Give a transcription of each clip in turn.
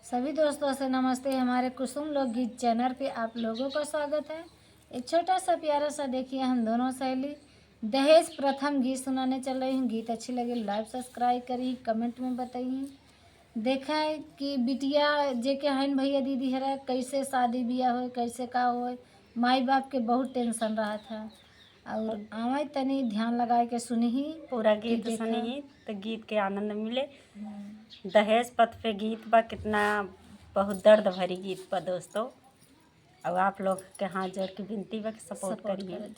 सभी दोस्तों से नमस्ते। हमारे कुसुम लोकगीत चैनल पे आप लोगों का स्वागत है। एक छोटा सा प्यारा सा देखिए, हम दोनों सहेली दहेज प्रथम गीत सुनाने चल रही हूँ। गीत अच्छी लगे लाइव सब्सक्राइब करिए, कमेंट में बताइए। देखा है कि बिटिया जे के हन भैया दीदी हरा कैसे शादी बियाह हो, कैसे का हो, माई बाप के बहुत टेंशन रहा था। और आवाज तनी ध्यान लगा के सुनी ही पूरा गीत सुनी तो गीत के आनंद मिले। दहेज पथ पे गीत बा, कितना बहुत दर्द भरी गीत बा दोस्तों। और आप लोग के हाथ जोड़ के विनती बा कि सपोर्ट करिए।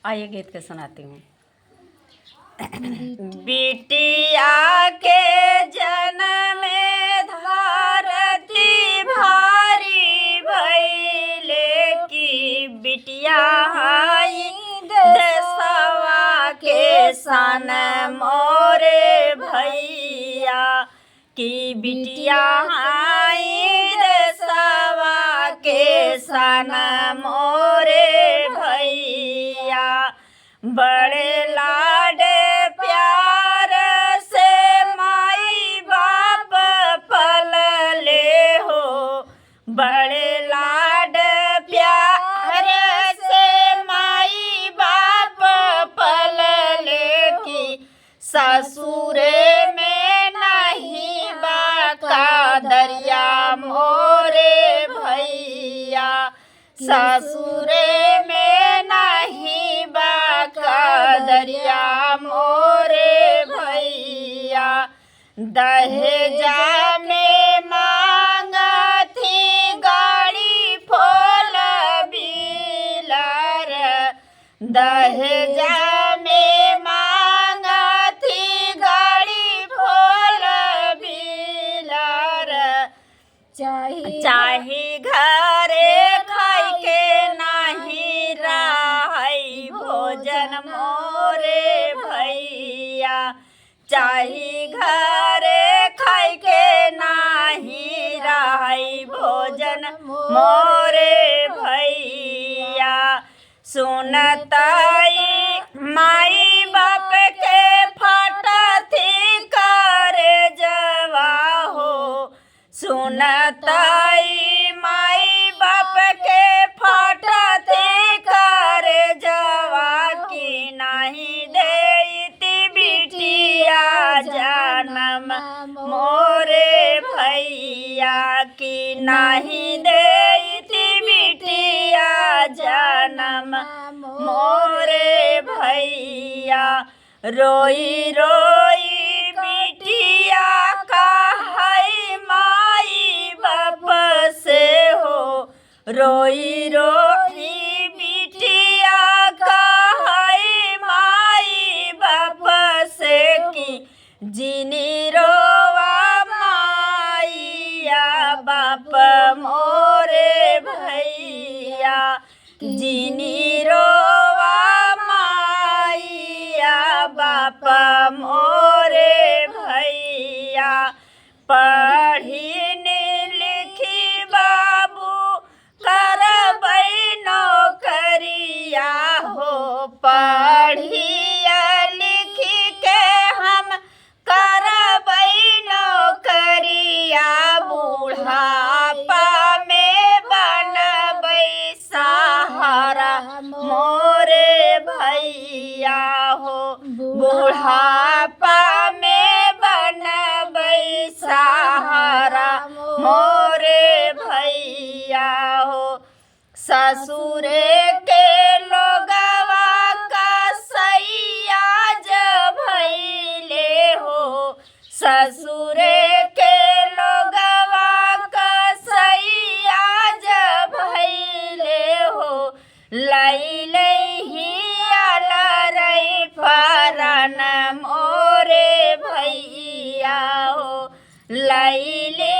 आइए गीत के सुनाती हूँ। बिटिया के जन्म में धरती भारी भइले की बिटिया हाई देशवा के सन मोरे भैया की बिटिया हाई देशवा के सन मोरे भैया। बड़े लाडे प्यार से माई बाप पलले हो, बड़े लाड प्यार से माई बाप पलले की ससुरे में नहीं बाका दरिया मोरे भैया, ससुरे में नहीं बाका दरिया मोरे भैया। दहेजा में मांगा थी गाड़ी फोल व्हीलर, दहेजा में मांगा थी गाड़ी फोल व्हीलर। चाहे घरे खाई के नहीं रही भोजन मोरे भैया, चाहे घरे खाई के नहीं रही भोजन मोरे भैया। सुनताई माई बाप के फटती करे जवा हो, सुनताई माई बाप के फटती करे जवा की नहीं देती बिटिया जन्म मोरे भैया, की नहीं देती बिटिया जन्म मोरे भैया। रोई रोई बिटिया का है माई बाप से हो, रोई रोई बिटिया का है माई बाप से की जिनी रोवा माईया बाप मोरे भैया, जिनी रोवा माईया बाप मोरे भैया। पढ़ी लिखी बाबू करबै नौकरिया हो, पढ़िया लिखी के हम करबै नौकरिया। बूढ़ापा में बनबै सहारा मोरे भैया हो, बूढ़ापा में बनबै सहारा मोरे भैया हो। ससुरे के लोगवा का सैया जब भैले हो, ससुरे के लोगवा का सैया जब भैले हो। लैले ही अलरई फरन मोरे भैया हो, लैले